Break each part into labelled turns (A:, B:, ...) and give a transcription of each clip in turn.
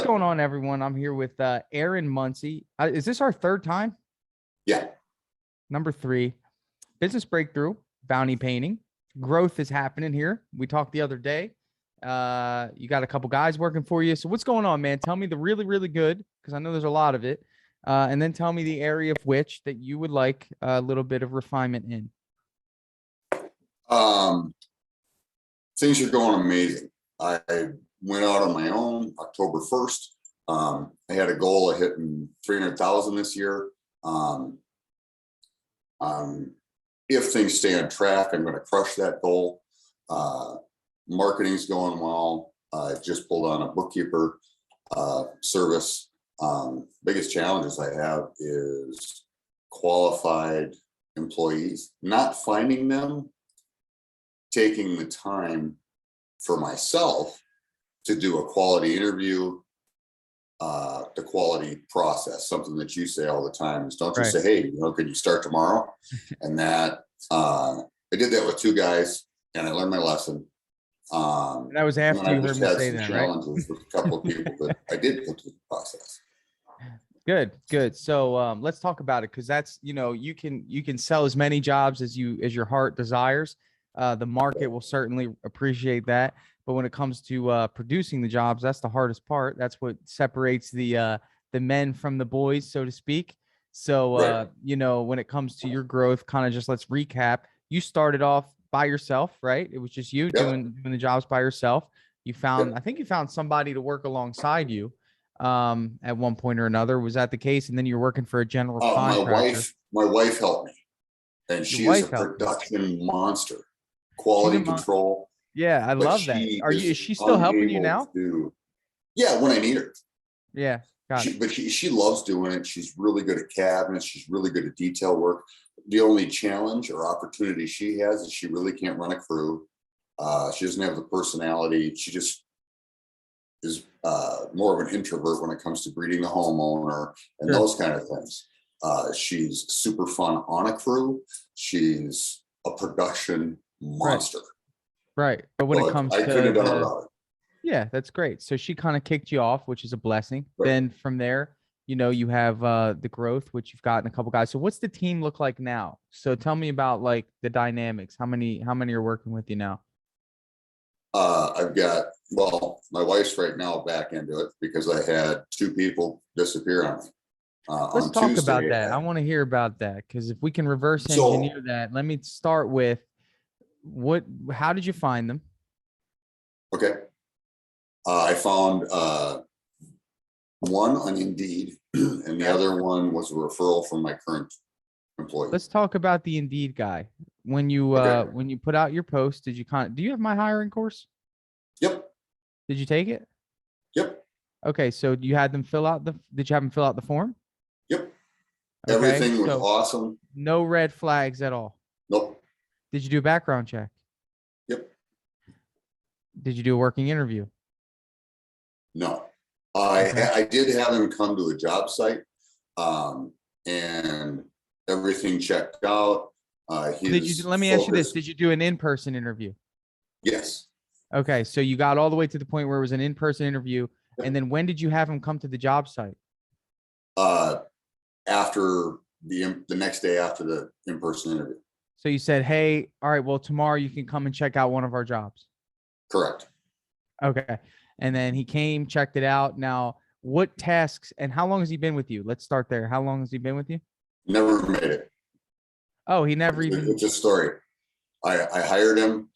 A: going on, everyone? I'm here with Aaron Muncy. Is this our third time?
B: Yeah.
A: Number 3, business breakthrough, bounty painting. Growth is happening here. We talked the other day. You got a couple guys working for you. So what's going on, man? Tell me the really, really good, because I know there's a lot of it. And then tell me the area of which that you would like a little bit of refinement in.
B: Things are going amazing. I went out on my own October 1st. I had a goal of hitting 300,000 this year. If things stay on track, I'm going to crush that goal. Marketing's going well. I just pulled on a bookkeeper service. Biggest challenges I have is qualified employees, not finding them, taking the time for myself to do a quality interview, the quality process, something that you say all the time is don't just say, hey, can you start tomorrow? And that, I did that with 2 guys and I learned my lesson.
A: That was after you heard me say that, right?
B: Challenges with a couple of people, but I did put through the process.
A: Good. So let's talk about it, because that's, you can sell as many jobs as your heart desires. The market will certainly appreciate that. But when it comes to producing the jobs, that's the hardest part. That's what separates the men from the boys, so to speak. So, when it comes to your growth, kind of just let's recap. You started off by yourself, right? It was just you doing the jobs by yourself. You found, I think you found somebody to work alongside you at one point or another. Was that the case? And then you're working for a general contractor.
B: My wife helped me, and she is a production monster, quality control.
A: Yeah, I love that. Is she still helping you now?
B: Yeah, when I need her.
A: Yeah, got it.
B: But she loves doing it. She's really good at cabinets. She's really good at detail work. The only challenge or opportunity she has is she really can't run a crew. She doesn't have the personality. She just is more of an introvert when it comes to greeting the homeowner and those kind of things. She's super fun on a crew. She's a production monster.
A: Right. But when it comes
B: I could have done it without her.
A: Yeah, that's great. So she kind of kicked you off, which is a blessing.
B: Right.
A: Then from there, you have the growth, which you've gotten a couple guys. So what's the team look like now? So tell me about like the dynamics. How many are working with you now?
B: I've got, my wife's right now back into it because I had 2 people disappear on me.
A: Let's talk about that. I want to hear about that, because if we can reverse engineer that, let me start with how did you find them?
B: Okay. I found one on Indeed, and the other one was a referral from my current employee.
A: Let's talk about the Indeed guy. When you put out your post, do you have my hiring course?
B: Yep.
A: Did you take it?
B: Yep.
A: Okay, so you had them did you have them fill out the form?
B: Yep.
A: Okay,
B: everything was awesome.
A: No red flags at all.
B: Nope.
A: Did you do a background check?
B: Yep.
A: Did you do a working interview?
B: No. I did have him come to a job site, and everything checked out.
A: Let me ask you this. Did you do an in-person interview?
B: Yes.
A: Okay. So you got all the way to the point where it was an in-person interview. Yep. And then when did you have him come to the job site?
B: After the next day after the in-person interview.
A: So you said, hey, all right, well, tomorrow you can come and check out one of our jobs.
B: Correct.
A: Okay. And then he came, checked it out. Now, what tasks and how long has he been with you? Let's start there. How long has he been with you?
B: Never made it.
A: Oh, he never even.
B: It's a story. I hired him.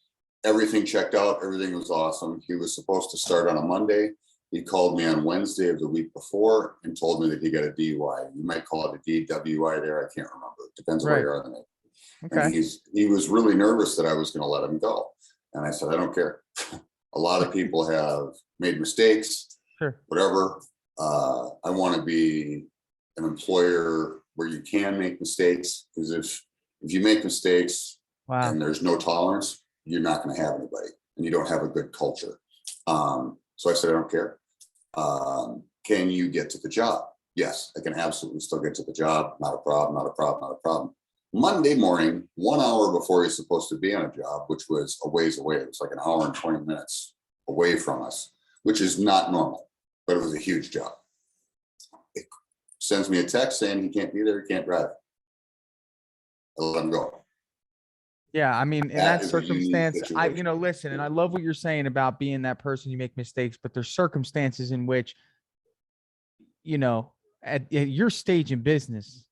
B: Everything checked out. Everything was awesome. He was supposed to start on a Monday. He called me on Wednesday of the week before and told me that he got a DUI. You might call it a DWI there. I can't remember. It depends on where you're on the name. Okay. And he was really nervous that I was going to let him go. And I said, I don't care. A lot of people have made mistakes, whatever. I want to be an employer where you can make mistakes, because if you make mistakes and there's no tolerance, you're not going to have anybody, and you don't have a good culture. So I said, I don't care. Can you get to the job? Yes, I can absolutely still get to the job. Not a problem, not a problem, not a problem. Monday morning, 1 hour before he's supposed to be on a job, which was a ways away. It was like an hour and 20 minutes away from us, which is not normal. but it was a huge job. It sends me a text saying he can't be there, he can't drive. I let him go.
A: Yeah, I mean, in
B: That
A: that
B: is a unique
A: circumstance,
B: situation.
A: listen, and I love what you're saying about being that person, you make mistakes, but there's circumstances in which, at your stage in business,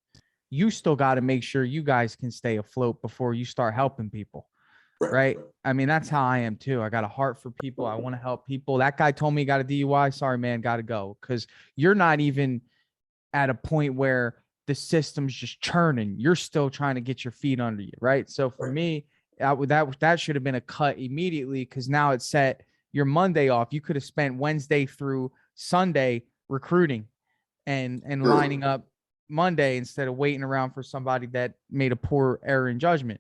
A: you still got to make sure you guys can stay afloat before you start helping people. Right. I mean, that's how I am too. I got a heart for people. I want to help people. That guy told me he got a DUI. Sorry, man, got to go. Because you're not even at a point where the system's just churning. You're still trying to get your feet under you. Right. So for me, that should have been a cut immediately, because now it's set your Monday off. You could have spent Wednesday through Sunday recruiting and lining up Monday instead of waiting around for somebody that made a poor error in judgment.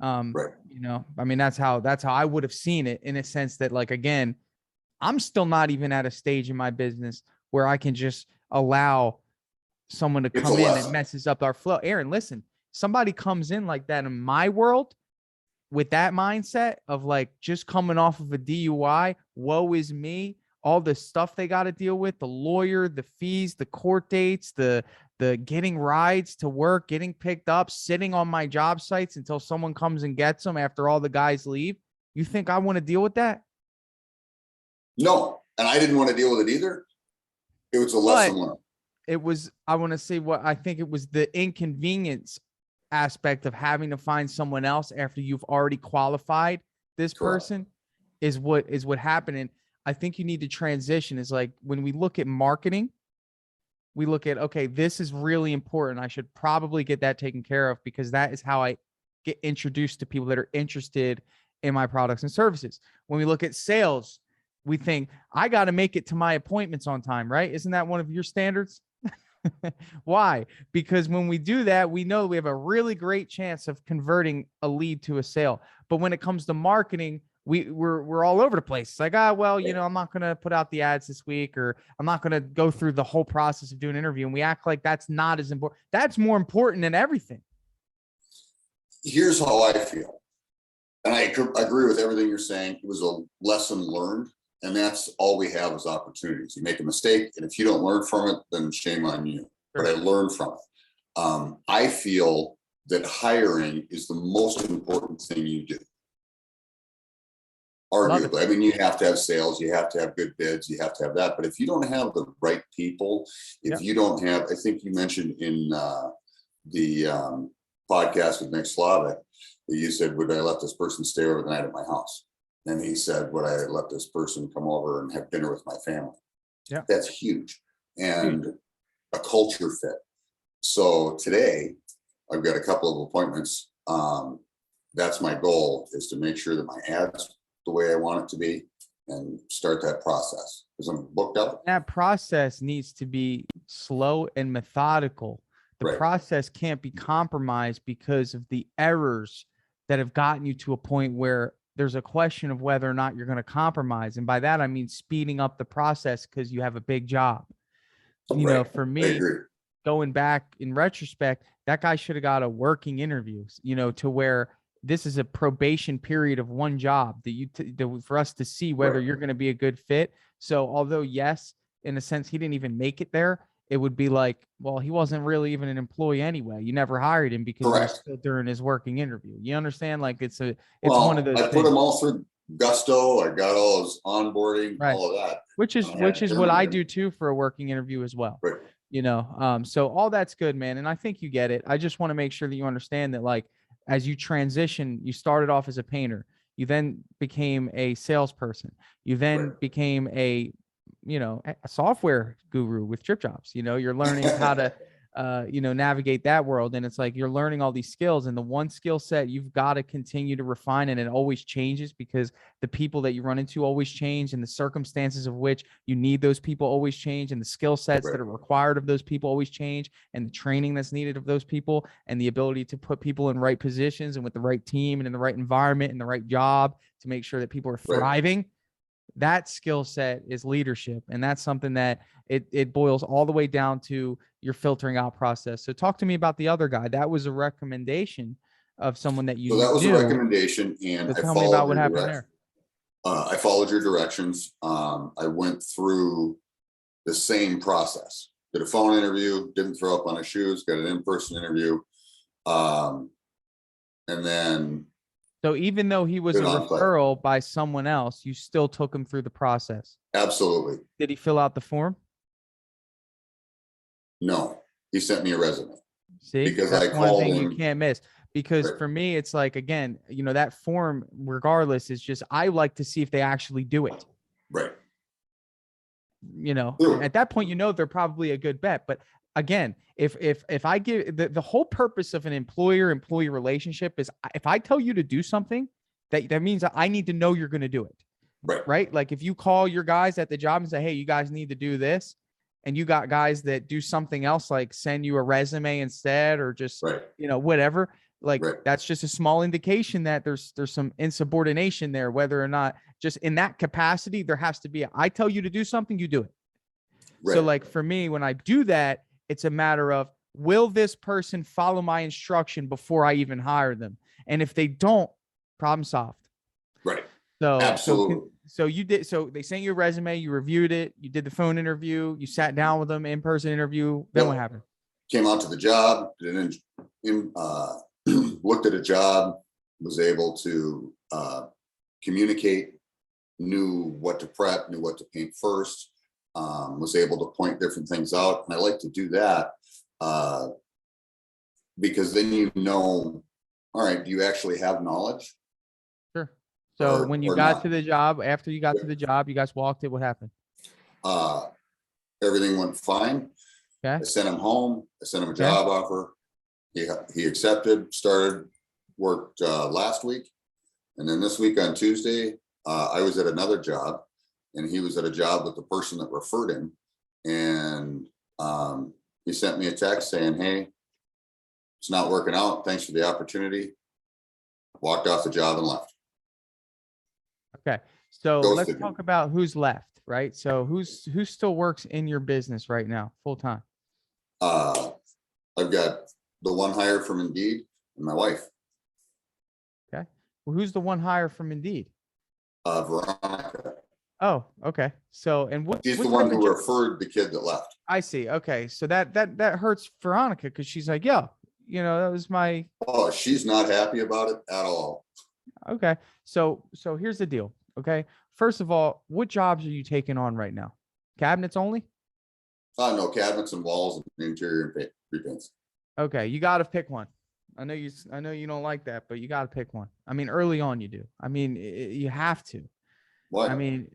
A: I mean, that's how I would have seen it, in a sense that, like, again, I'm still not even at a stage in my business where I can just allow someone to come in that messes up our flow. Aaron, listen, somebody comes in like that in my world with that mindset of like just coming off of a DUI, woe is me, all the stuff they got to deal with, the lawyer, the fees, the court dates, the getting rides to work, getting picked up, sitting on my job sites until someone comes and gets them after all the guys leave. You think I want to deal with that?
B: No, and I didn't want to deal with it either. It was a lesson learned.
A: It was, I want to say what I think it was, the inconvenience aspect of having to find someone else after you've already qualified this person is what happened. And I think you need to transition, is like, when we look at marketing, we look at, okay, this is really important. I should probably get that taken care of, because that is how I get introduced to people that are interested in my products and services. When we look at sales, we think I got to make it to my appointments on time, right? Isn't that one of your standards? Why? Because when we do that, we know we have a really great chance of converting a lead to a sale. But when it comes to marketing, we're all over the place. It's like, I'm not going to put out the ads this week, or I'm not going to go through the whole process of doing an interview. And we act like that's not as important. That's more important than everything.
B: Here's how I feel. And I agree with everything you're saying. It was a lesson learned. And that's all we have is opportunities. You make a mistake, and if you don't learn from it, then shame on you. But I learned from it. I feel that hiring is the most important thing you do. Arguably, I mean, you have to have sales, you have to have good bids, you have to have that. But if you don't have the right people, if you don't have, I think you mentioned in the podcast with Nick Slavic, that you said, would I let this person stay over the night at my house? And he said, would I let this person come over and have dinner with my family? Yeah, that's huge. And a culture fit. So today I've got a couple of appointments. That's my goal, is to make sure that my ads the way I want it to be, and start that process, because I'm booked out.
A: That process needs to be slow and methodical. The process can't be compromised because of the errors that have gotten you to a point where there's a question of whether or not you're going to compromise. And by that, I mean speeding up the process because you have a big job. For me, going back in retrospect, that guy should have got a working interview, to where this is a probation period of one job that for us to see whether you're going to be a good fit. So although, yes, in a sense, he didn't even make it there, it would be like, well, he wasn't really even an employee anyway. You never hired him because he was still during his working interview. You understand? Like it's one of those
B: I put him all through Gusto. I got all his onboarding, all of that.
A: Which is what I do too for a working interview as well. So all that's good, man. And I think you get it. I just want to make sure that you understand that, like, as you transition, you started off as a painter. You then became a salesperson. You then became a software guru with DripJobs. You're learning how to, navigate that world. And it's like, you're learning all these skills, and the one skill set you've got to continue to refine, and it always changes because the people that you run into always change, and the circumstances of which you need those people always change, and the skill sets that are required of those people always change, and the training that's needed of those people, and the ability to put people in right positions and with the right team and in the right environment and the right job to make sure that people are thriving. That skill set is leadership. And that's something that it boils all the way down to your filtering out process. So talk to me about the other guy. That was a recommendation of someone that you knew.
B: So that was a recommendation. And
A: tell me about what happened there.
B: I followed your directions. I went through the same process. Did a phone interview, didn't throw up on his shoes, got an in-person interview. And then.
A: So even though he was a referral by someone else, you still took him through the process?
B: Absolutely.
A: Did he fill out the form?
B: No, he sent me a resume.
A: See,
B: because
A: that's
B: I
A: one
B: called
A: thing
B: him.
A: you can't miss. Because
B: Right.
A: for me, it's like, again, you know, that form, regardless, is just, I like to see if they actually do it.
B: Right.
A: You know,
B: Sure.
A: at that point, you know, they're probably a good bet. But again, if I give the whole purpose of an employer-employee relationship is, if I tell you to do something, that means that I need to know you're going to do it.
B: Right.
A: Right. Like if you call your guys at the job and say, hey, you guys need to do this, and you got guys that do something else, like send you a resume instead, or just,
B: Right.
A: you know, whatever, like
B: Right.
A: that's just a small indication that there's some insubordination there, whether or not just in that capacity, there has to be, I tell you to do something, you do it.
B: Right.
A: So like for me, when I do that, it's a matter of, will this person follow my instruction before I even hire them? And if they don't, problem solved.
B: Right.
A: So,
B: Absolutely.
A: so you did, so they sent you a resume, you reviewed it, you did the phone interview, you sat down with them, in-person interview. Then what happened?
B: Came out to the job, looked at a job, was able to communicate, knew what to prep, knew what to paint first, was able to point different things out. And I like to do that because then you know, all right, do you actually have knowledge?
A: Sure. So when you got to the job, after you got
B: Yeah.
A: to the job, you guys walked it, what happened?
B: Everything went fine.
A: Okay.
B: I sent him home. I sent him a job offer. He accepted, started, worked last week. And then this week on Tuesday, I was at another job and he was at a job with the person that referred him. And he sent me a text saying, hey, it's not working out. Thanks for the opportunity. Walked off the job and left.
A: Okay. So
B: Ghosted
A: let's
B: me.
A: talk about who's left, right? So who still works in your business right now, full time?
B: I've got the one hire from Indeed and my wife.
A: Okay. Well, who's the one hire from Indeed?
B: Veronica.
A: Oh, okay. So, and
B: She's
A: what
B: the
A: type
B: one
A: of
B: who
A: job?
B: referred the kid that left.
A: I see. Okay. So that hurts Veronica, because she's like, yo, you know, that was my,
B: Oh, she's not happy about it at all.
A: okay. So here's the deal. Okay. First of all, what jobs are you taking on right now? Cabinets only?
B: No, cabinets and walls and interior and repaints.
A: Okay. You got to pick one. I know you don't like that, but you got to pick one. I mean, early on you do. I mean, you have to.
B: What?
A: I mean,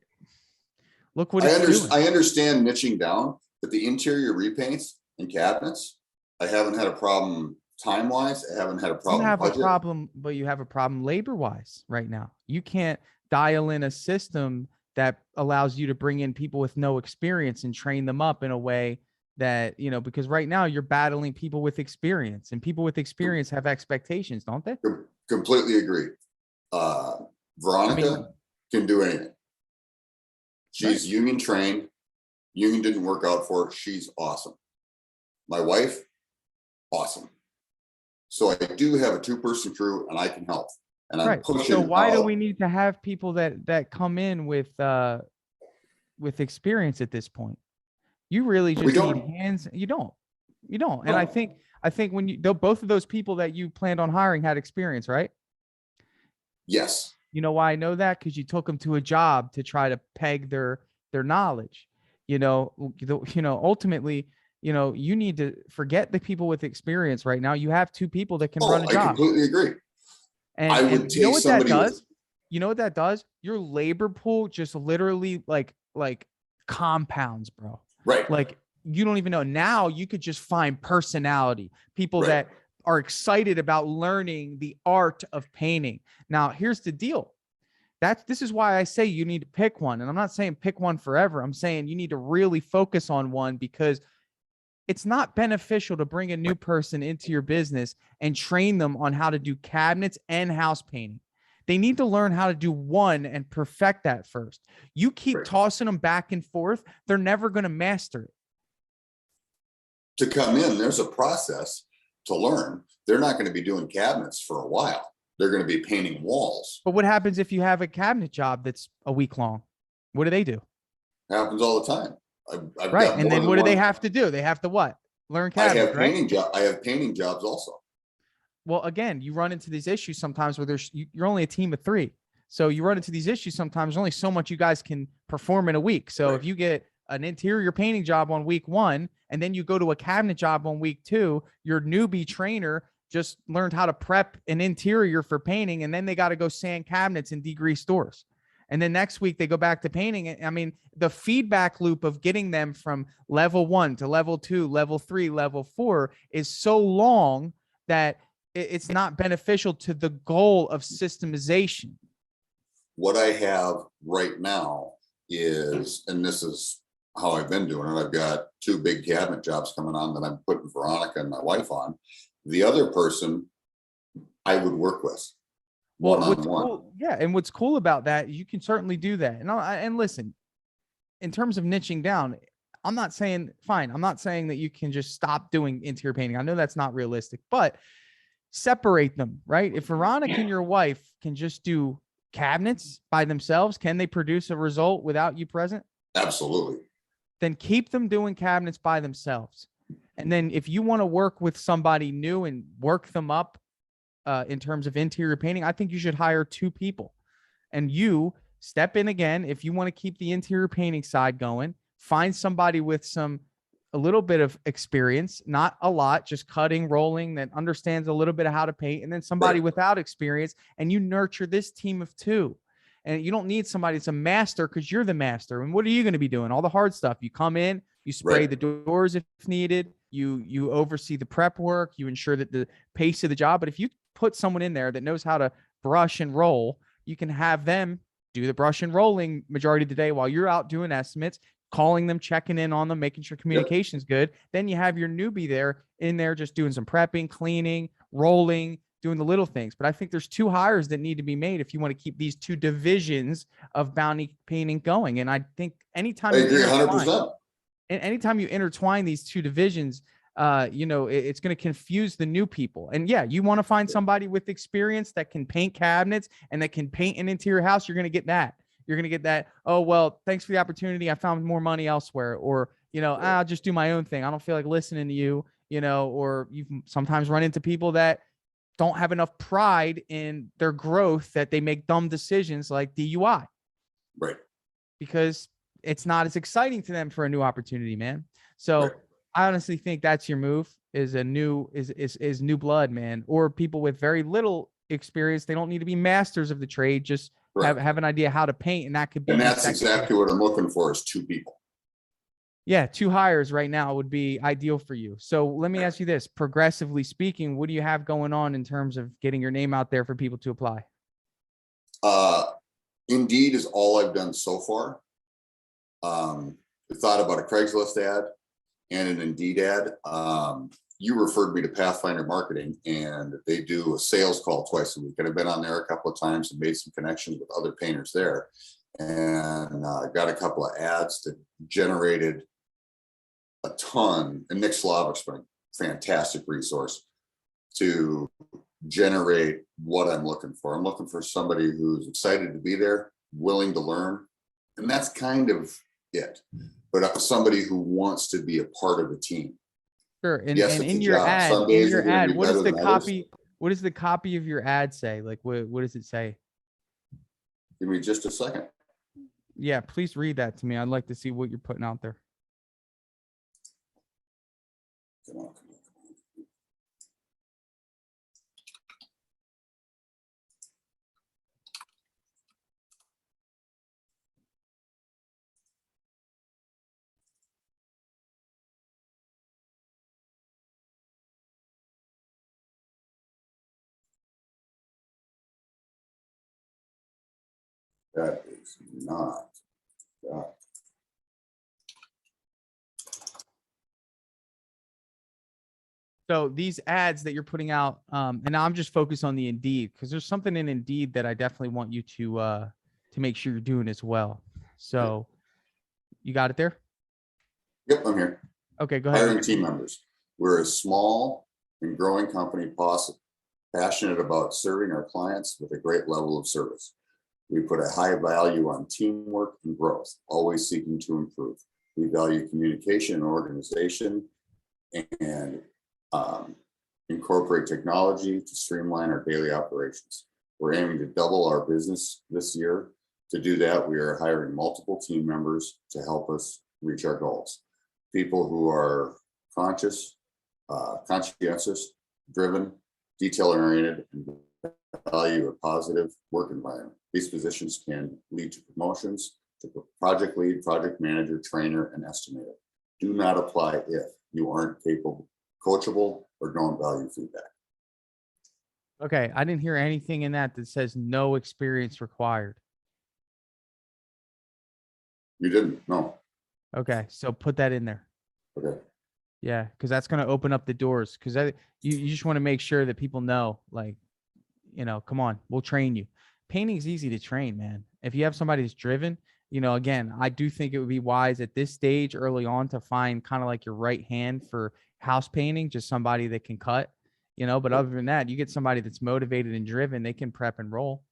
A: look what it's doing.
B: I understand niching down, but the interior repaints and cabinets, I haven't had a problem time-wise. I haven't had a problem.
A: You have
B: budget.
A: a problem, but you have a problem labor-wise right now. You can't dial in a system that allows you to bring in people with no experience and train them up in a way that, you know, because right now you're battling people with experience, and people with experience have expectations, don't they?
B: Completely agree. Veronica can do anything. She's union trained. Union didn't work out for her. She's awesome. My wife, awesome. So I do have a 2-person crew and I can help. And I'm pushing.
A: So why do we need to have people that come in with experience at this point? You really just need hands. You don't. And I think when both of those people that you planned on hiring had experience, right?
B: Yes.
A: You know why I know that? Because you took them to a job to try to peg their knowledge. Ultimately, you need to forget the people with experience right now. You have 2 people that can run a job.
B: I completely agree.
A: And, you know what that does? You know what that does? Your labor pool just literally like compounds, bro.
B: Right.
A: Like you don't even know. Now you could just find personality, people that are excited about learning the art of painting. Now, here's the deal. This is why I say you need to pick one. And I'm not saying pick one forever. I'm saying you need to really focus on one, because it's not beneficial to bring a new person into your business and train them on how to do cabinets and house painting. They need to learn how to do one and perfect that first. You keep tossing them back and forth, they're never going to master it.
B: To come in, there's a process to learn. They're not going to be doing cabinets for a while. They're going to be painting walls.
A: But what happens if you have a cabinet job that's a week long? What do they do?
B: Happens all the time. I've
A: Right.
B: got
A: And
B: more
A: then
B: than
A: what do they
B: one.
A: have to do? They have to what? Learn
B: I
A: cabinets,
B: have
A: right?
B: I have painting jobs also.
A: Well, again, you run into these issues sometimes where you're only a team of 3. So you run into these issues sometimes. There's only so much you guys can perform in a week. So
B: Right.
A: if you get an interior painting job on week 1, and then you go to a cabinet job on week 2, your newbie trainer just learned how to prep an interior for painting, and then they got to go sand cabinets and degrease doors. And then next week they go back to painting. I mean, the feedback loop of getting them from level 1 to level 2, level 3, level 4 is so long that it's not beneficial to the goal of systemization.
B: What I have right now is, and this is how I've been doing it, I've got 2 big cabinet jobs coming on that I'm putting Veronica and my wife on. The other person I would work with
A: Well,
B: one-on-one.
A: cool, yeah, and what's cool about that, you can certainly do that. And listen, in terms of niching down, I'm not saying that you can just stop doing interior painting. I know that's not realistic, but separate them, right? If Veronica and your wife can just do cabinets by themselves, can they produce a result without you present?
B: Absolutely.
A: Then keep them doing cabinets by themselves. And then if you want to work with somebody new and work them up in terms of interior painting, I think you should hire 2 people, and you step in again. If you want to keep the interior painting side going, find somebody with a little bit of experience, not a lot, just cutting, rolling, that understands a little bit of how to paint, and then somebody without experience, and you nurture this team of 2. And you don't need somebody that's a master, because you're the master. And what are you going to be doing? All the hard stuff. You come in, you spray the doors if needed, you oversee the prep work, you ensure that the pace of the job. But if you put someone in there that knows how to brush and roll, you can have them do the brush and rolling majority of the day while you're out doing estimates, calling them, checking in on them, making sure communication's good. Then you have your newbie in there just doing some prepping, cleaning, rolling, doing the little things. But I think there's 2 hires that need to be made if you want to keep these 2 divisions of bounty painting going. And I think anytime
B: I agree 100%.
A: And anytime you intertwine these 2 divisions, it's going to confuse the new people. And yeah, you want to find somebody with experience that can paint cabinets and that can paint an interior house. You're going to get that. You're going to get that. Oh, well, thanks for the opportunity. I found more money elsewhere. Or, I'll just do my own thing. I don't feel like listening to you, or you've sometimes run into people that don't have enough pride in their growth that they make dumb decisions like DUI.
B: Right.
A: Because it's not as exciting to them for a new opportunity, man. So I honestly think that's your move, is new blood, man, or people with very little experience. They don't need to be masters of the trade. Just have an idea how to paint. And that could be.
B: And that's exactly what I'm looking for, is 2 people.
A: Yeah. 2 hires right now would be ideal for you. So let me ask you this: progressively speaking, what do you have going on in terms of getting your name out there for people to apply?
B: Indeed is all I've done so far. I thought about a Craigslist ad and an Indeed ad. You referred me to Pathfinder Marketing, and they do a sales call twice a week. And I've been on there a couple of times and made some connections with other painters there, and got a couple of ads that generated a ton. And Nick Slavic's been a fantastic resource to generate what I'm looking for. I'm looking for somebody who's excited to be there, willing to learn, and that's kind of it. But somebody who wants to be a part of the team.
A: Sure. And,
B: yes,
A: and
B: it's
A: in
B: a
A: your
B: job.
A: ad,
B: Some days
A: in your
B: are gonna
A: ad,
B: be
A: what is
B: better
A: the
B: than others.
A: copy? What does the copy of your ad say? Like, what does it say?
B: Give me just a second.
A: Yeah, please read that to me. I'd like to see what you're putting out there.
B: Come on. That is not that.
A: So these ads that you're putting out, and I'm just focused on the Indeed, because there's something in Indeed that I definitely want you to make sure you're doing as well. So you got it there?
B: Yep, I'm here.
A: Okay, go ahead.
B: Hiring team members. We're a small and growing company, passionate about serving our clients with a great level of service. We put a high value on teamwork and growth, always seeking to improve. We value communication and organization, and incorporate technology to streamline our daily operations. We're aiming to double our business this year. To do that, we are hiring multiple team members to help us reach our goals. People who are conscientious, driven, detail-oriented, and value a positive work environment. These positions can lead to promotions to project lead, project manager, trainer, and estimator. Do not apply if you aren't capable, coachable, or don't value feedback.
A: Okay, I didn't hear anything in that says no experience required.
B: You didn't? No.
A: Okay, so put that in there.
B: Okay.
A: Yeah, because that's going to open up the doors. Because you just want to make sure that people know, like, come on, we'll train you. Painting's easy to train, man. If you have somebody that's driven, again, I do think it would be wise at this stage early on to find kind of like your right hand for house painting, just somebody that can cut, but other than that, you get somebody that's motivated and driven, they can prep and roll,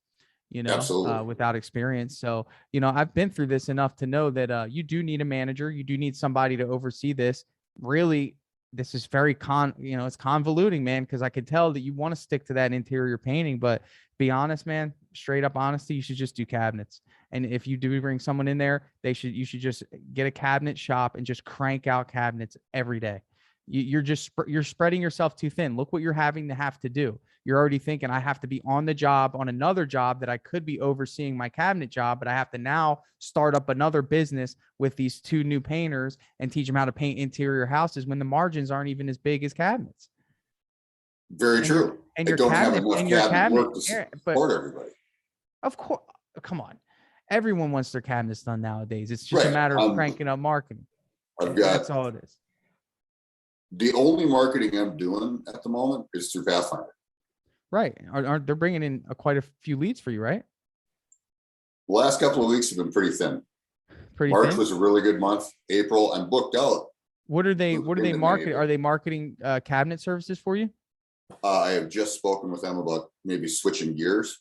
B: Absolutely.
A: without experience. So, I've been through this enough to know that you do need a manager. You do need somebody to oversee this. Really, this is very it's convoluting, man, because I could tell that you want to stick to that interior painting, but be honest, man, straight up honesty, you should just do cabinets. And if you do bring someone in there, you should just get a cabinet shop and just crank out cabinets every day. You're spreading yourself too thin. Look what you're having to have to do. You're already thinking, I have to be on the job on another job that I could be overseeing my cabinet job, but I have to now start up another business with these two new painters and teach them how to paint interior houses when the margins aren't even as big as cabinets.
B: Very true.
A: And your cabinet
B: work to support everybody.
A: Of course, come on. Everyone wants their cabinets done nowadays. It's just a matter of cranking up marketing. That's all it is.
B: The only marketing I'm doing at the moment is through Pathfinder.
A: Right. Aren't they bringing in quite a few leads for you, right?
B: The last couple of weeks have been pretty thin. March was a really good month. April, I'm booked out.
A: What are they marketing? Are they marketing cabinet services for you?
B: I have just spoken with them about maybe switching gears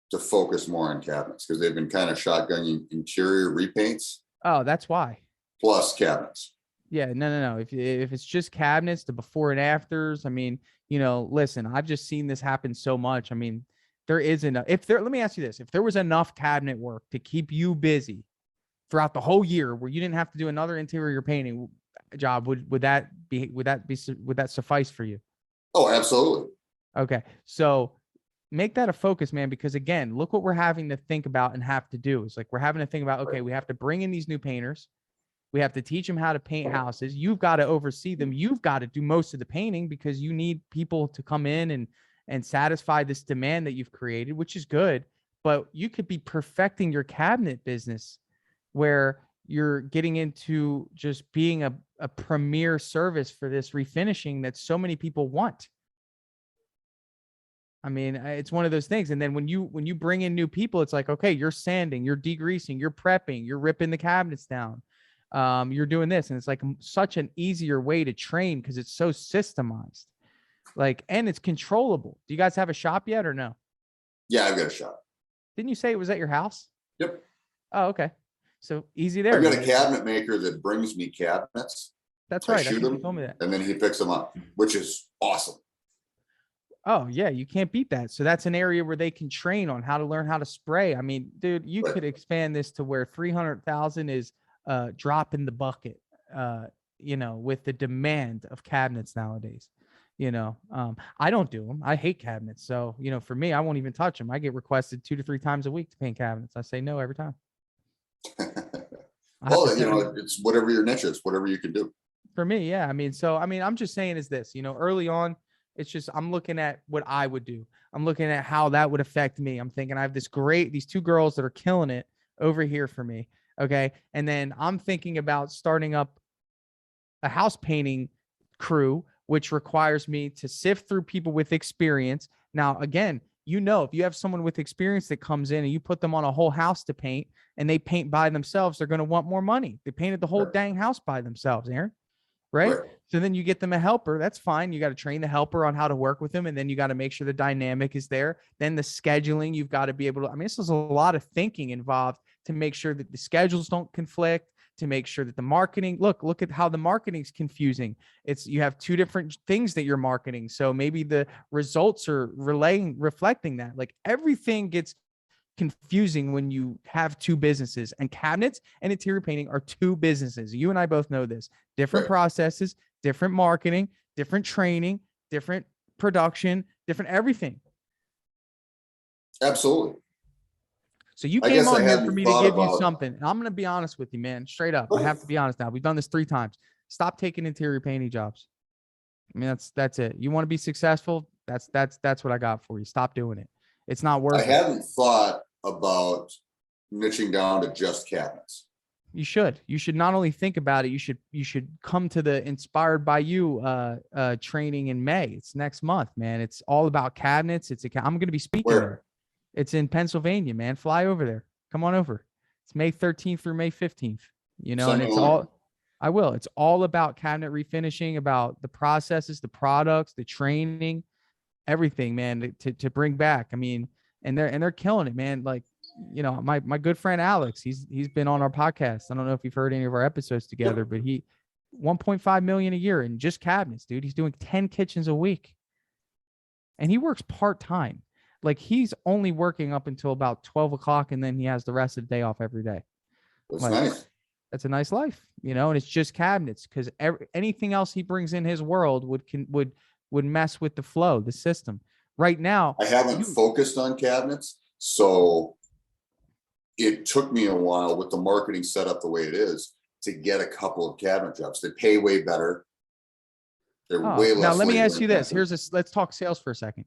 B: to focus more on cabinets because they've been kind of shotgunning interior repaints.
A: Oh, that's why.
B: Plus cabinets.
A: Yeah, no. If it's just cabinets, the before and afters, I mean, listen, I've just seen this happen so much. I mean, there isn't. Let me ask you this: if there was enough cabinet work to keep you busy throughout the whole year, where you didn't have to do another interior painting job, would that suffice for you?
B: Oh, absolutely.
A: Okay, so make that a focus, man, because again, look what we're having to think about and have to do. It's like we're having to think about, okay, we have to bring in these new painters. We have to teach them how to paint houses. You've got to oversee them. You've got to do most of the painting because you need people to come in and satisfy this demand that you've created, which is good. But you could be perfecting your cabinet business where you're getting into just being a premier service for this refinishing that so many people want. I mean, it's one of those things. And then when you bring in new people, it's like, okay, you're sanding, you're degreasing, you're prepping, you're ripping the cabinets down. You're doing this. And it's like such an easier way to train because it's so systemized, and it's controllable. Do you guys have a shop yet or no?
B: Yeah, I've got a shop.
A: Didn't you say it was at your house?
B: Yep.
A: Oh, okay. So easy there.
B: I've got a cabinet maker that brings me cabinets.
A: That's right.
B: I shoot them,
A: told me that.
B: and then he picks them up, which is awesome.
A: Oh yeah, you can't beat that. So that's an area where they can train on how to learn how to spray. I mean, dude, you could expand this to where 300,000 is drop in the bucket, with the demand of cabinets nowadays. I don't do them. I hate cabinets. So, for me, I won't even touch them. I get requested 2 to 3 times a week to paint cabinets. I say no every time.
B: Well, it's whatever your niche is, whatever you can do.
A: For me, yeah. I'm just saying is this, early on, it's just, I'm looking at what I would do. I'm looking at how that would affect me. I'm thinking I have these 2 girls that are killing it over here for me. Okay. And then I'm thinking about starting up a house painting crew, which requires me to sift through people with experience. Now, again, if you have someone with experience that comes in and you put them on a whole house to paint and they paint by themselves, they're going to want more money. They painted the whole dang house by themselves, Aaron. Right? So then you get them a helper. That's fine. You got to train the helper on how to work with them. And then you got to make sure the dynamic is there. Then the scheduling, you've got to be able to, this is a lot of thinking involved to make sure that the schedules don't conflict, to make sure that the marketing, look at how the marketing's confusing. You have two different things that you're marketing. So maybe the results are reflecting that. Like everything gets confusing when you have two businesses, and cabinets and interior painting are two businesses. You and I both know this. Different processes, different marketing, different training, different production, different everything.
B: Absolutely.
A: So you came on here for me to give you something. And I'm going to be honest with you, man. Straight up. I have to be honest now. We've done this 3 times. Stop taking interior painting jobs. I mean, that's it. You want to be successful? That's what I got for you. Stop doing it. It's not worth it.
B: I haven't thought about niching down to just cabinets.
A: You should. You should not only think about it, you should come to the Inspired by You training in May. It's next month, man. It's all about cabinets. I'm going to be speaking there. It's in Pennsylvania, man. Fly over there. Come on over. It's May 13th through May 15th. You know, and I will. It's all about cabinet refinishing, about the processes, the products, the training, everything, man, to bring back. I mean, and they're killing it, man. Like, you know, my good friend Alex, he's been on our podcast. I don't know if you've heard any of our episodes together, but he 1.5 million a year in just cabinets, dude. He's doing 10 kitchens a week. And he works part-time. Like he's only working up until about 12 o'clock, and then he has the rest of the day off every day.
B: That's nice.
A: That's a nice life, you know, and it's just cabinets, because anything else he brings in his world would mess with the flow, the system. Right now,
B: I haven't focused on cabinets, so it took me a while with the marketing set up the way it is to get a couple of cabinet jobs. They pay way better. They're way less.
A: Now let me ask you this. Let's talk sales for a second.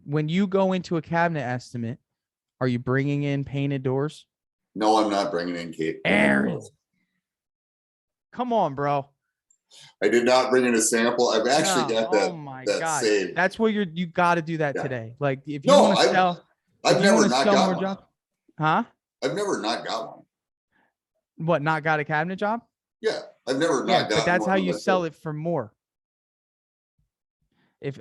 A: When you go into a cabinet estimate, are you bringing in painted doors?
B: No, I'm not bringing in painted
A: Aaron,
B: doors.
A: Come on, bro.
B: I did not bring in a sample. I've actually got that.
A: Oh my
B: that
A: God.
B: saved.
A: That's where you got to do that today. Like if you want to sell,
B: I've never not got one.
A: Huh?
B: I've never not got one.
A: What, not got a cabinet job?
B: Yeah, I've never not got one.
A: But that's how you sell it for more.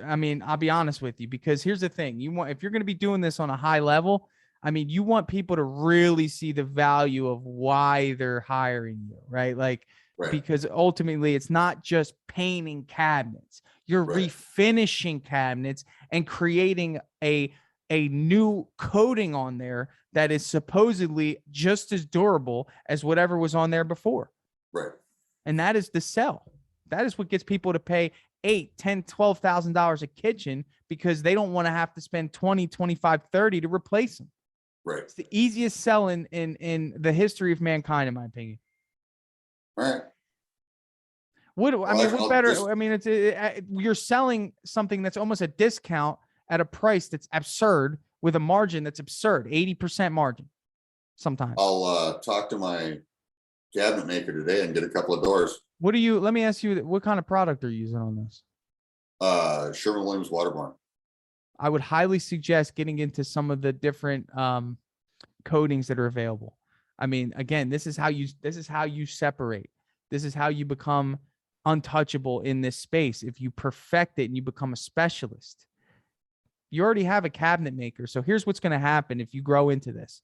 A: I'll be honest with you, because here's the thing. If you're going to be doing this on a high level, I mean, you want people to really see the value of why they're hiring you, right? Like, because ultimately it's not just painting cabinets. You're refinishing cabinets and creating a new coating on there that is supposedly just as durable as whatever was on there before.
B: Right.
A: And that is the sell. That is what gets people to pay $8,000, $10,000, $12,000 a kitchen, because they don't want to have to spend 20, 25, 30 to replace them.
B: Right.
A: It's the easiest sell in the history of mankind, in my opinion.
B: Right.
A: What better? You're selling something that's almost a discount at a price that's absurd, with a margin that's absurd, 80% margin sometimes.
B: I'll talk to my cabinet maker today and get a couple of doors.
A: Let me ask you, what kind of product are you using on this?
B: Sherwin-Williams Waterborne.
A: I would highly suggest getting into some of the different coatings that are available. I mean, again, this is how you separate. This is how you become untouchable in this space. If you perfect it and you become a specialist, you already have a cabinet maker. So here's what's going to happen if you grow into this.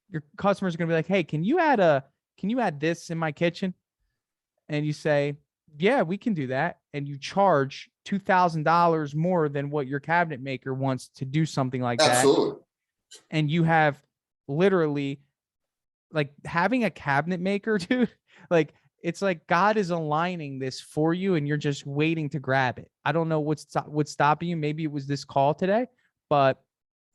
A: Your customers are going to be like, hey, can you add this in my kitchen? And you say, yeah, we can do that. And you charge $2,000 more than what your cabinet maker wants to do something like that.
B: Absolutely.
A: And you have literally, like, having a cabinet maker, dude, like, it's like God is aligning this for you and you're just waiting to grab it. I don't know what's stopping you. Maybe it was this call today, but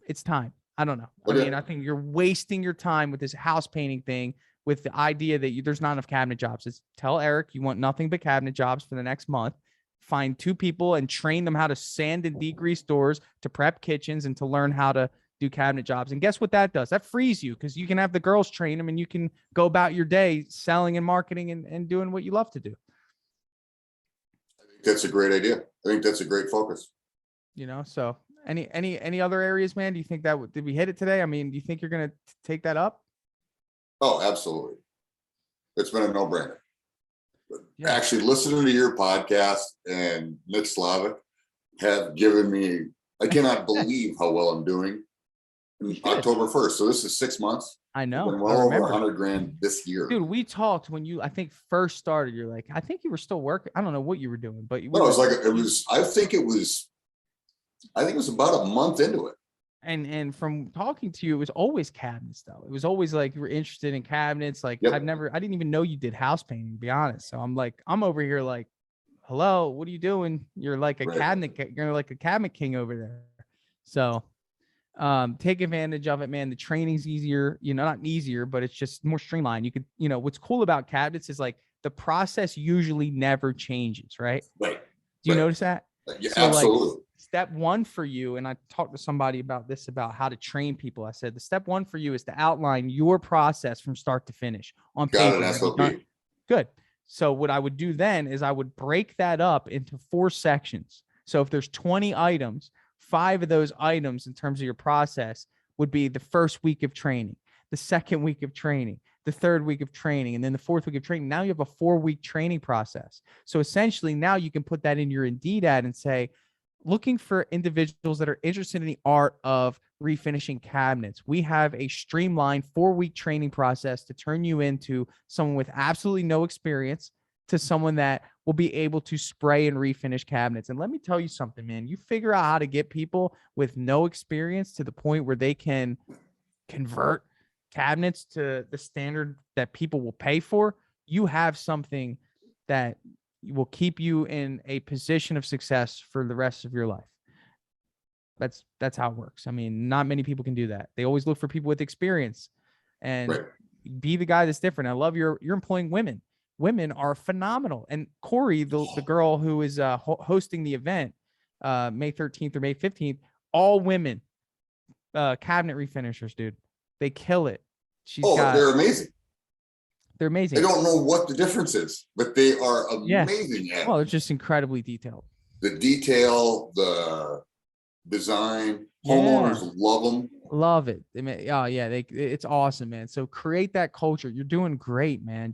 A: it's time. I don't know.
B: Okay.
A: I think you're wasting your time with this house painting thing, with the idea that there's not enough cabinet jobs. Tell Eric you want nothing but cabinet jobs for the next month. Find 2 people and train them how to sand and degrease doors, to prep kitchens, and to learn how to do cabinet jobs. And guess what that does? That frees you, because you can have the girls train them and you can go about your day selling and marketing and doing what you love to do.
B: I think that's a great idea. I think that's a great focus.
A: You know, so any other areas, man? Do you think did we hit it today? I mean, do you think you're going to take that up?
B: Oh, absolutely. It's been a no-brainer. Yeah. Actually, listening to your podcast and Nick Slavic have given me, I cannot believe how well I'm doing. October 1st. So this is 6 months.
A: I know.
B: Been well over 100 grand this year.
A: Dude, we talked when you, I think, first started. You're like, I think you were still working. I don't know what you were doing, but
B: No, I think it was about a month into it.
A: And from talking to you, it was always cabinets though. It was always like you were interested in cabinets. Like
B: Yep.
A: I didn't even know you did house painting, to be honest. So I'm over here like, hello, what are you doing? You're like a you're like a cabinet king over there. So take advantage of it, man. The training's easier, not easier, but it's just more streamlined. You could, what's cool about cabinets is like the process usually never changes, right?
B: Right.
A: Do you notice that?
B: Yeah,
A: so
B: absolutely.
A: Like, step one for you, and I talked to somebody about this, about how to train people. I said, the step one for you is to outline your process from start to finish on paper.
B: Got it, SOP.
A: Good. So what I would do then is I would break that up into 4 sections. So if there's 20 items, 5 of those items in terms of your process would be the first week of training, the second week of training, the third week of training, and then the 4th week of training. Now you have a 4-week training process. So essentially now you can put that in your Indeed ad and say, looking for individuals that are interested in the art of refinishing cabinets. We have a streamlined 4-week training process to turn you into someone with absolutely no experience to someone that will be able to spray and refinish cabinets. And let me tell you something, man, you figure out how to get people with no experience to the point where they can convert cabinets to the standard that people will pay for. You have something that will keep you in a position of success for the rest of your life. That's how it works. I mean, not many people can do that. They always look for people with experience, and be the guy that's different. I love you're employing women. Women are phenomenal. And Corey, the girl who is hosting the event, May 13th or May 15th, all women, cabinet refinishers, dude. They kill it.
B: They're amazing.
A: They're amazing.
B: I don't know what the difference is, but they are amazing.
A: Yeah. Well, it's just incredibly detailed.
B: The detail, the design, homeowners love them.
A: Love it. It's awesome, man. So create that culture. You're doing great, man.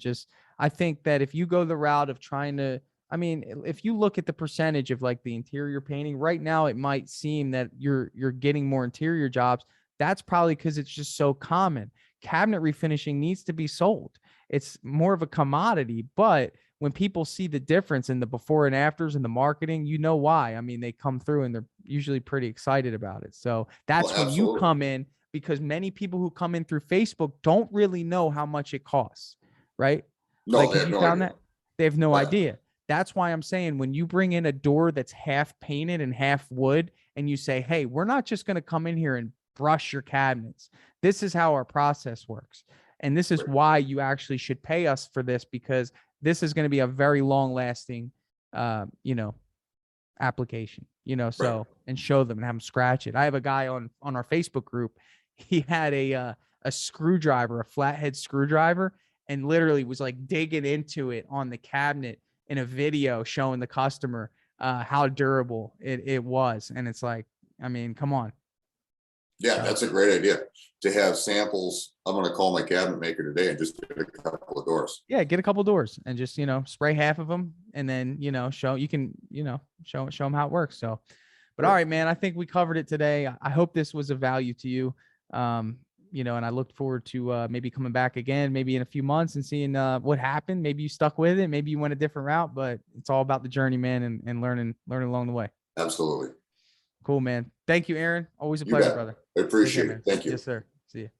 A: I think that if you go the route of trying to, if you look at the percentage of like the interior painting right now, it might seem that you're getting more interior jobs. That's probably because it's just so common. Cabinet refinishing needs to be sold. It's more of a commodity, but when people see the difference in the before and afters and the marketing, you know why. They come through and they're usually pretty excited about it. So that's when you come in, because many people who come in through Facebook don't really know how much it costs, right?
B: No,
A: like, have you found that? They have no idea. That's why I'm saying when you bring in a door that's half painted and half wood, and you say, hey, we're not just going to come in here and brush your cabinets. This is how our process works. And this is why you actually should pay us for this, because this is going to be a very long lasting, application, and show them and have them scratch it. I have a guy on our Facebook group. He had a screwdriver, a flathead screwdriver, and literally was like digging into it on the cabinet in a video showing the customer how durable it was. And it's like, come on.
B: Yeah, that's a great idea to have samples. I'm going to call my cabinet maker today and just get a couple of doors.
A: Yeah, get a couple of doors and just, spray half of them, and then, show them how it works. So, but all right, man, I think we covered it today. I hope this was of value to you. And I look forward to maybe coming back again, maybe in a few months, and seeing what happened. Maybe you stuck with it. Maybe you went a different route, but it's all about the journey, man, and learning along the way.
B: Absolutely.
A: Cool, man. Thank you, Aaron. Always a pleasure, brother.
B: I appreciate it. Thank you.
A: Yes, sir. See you.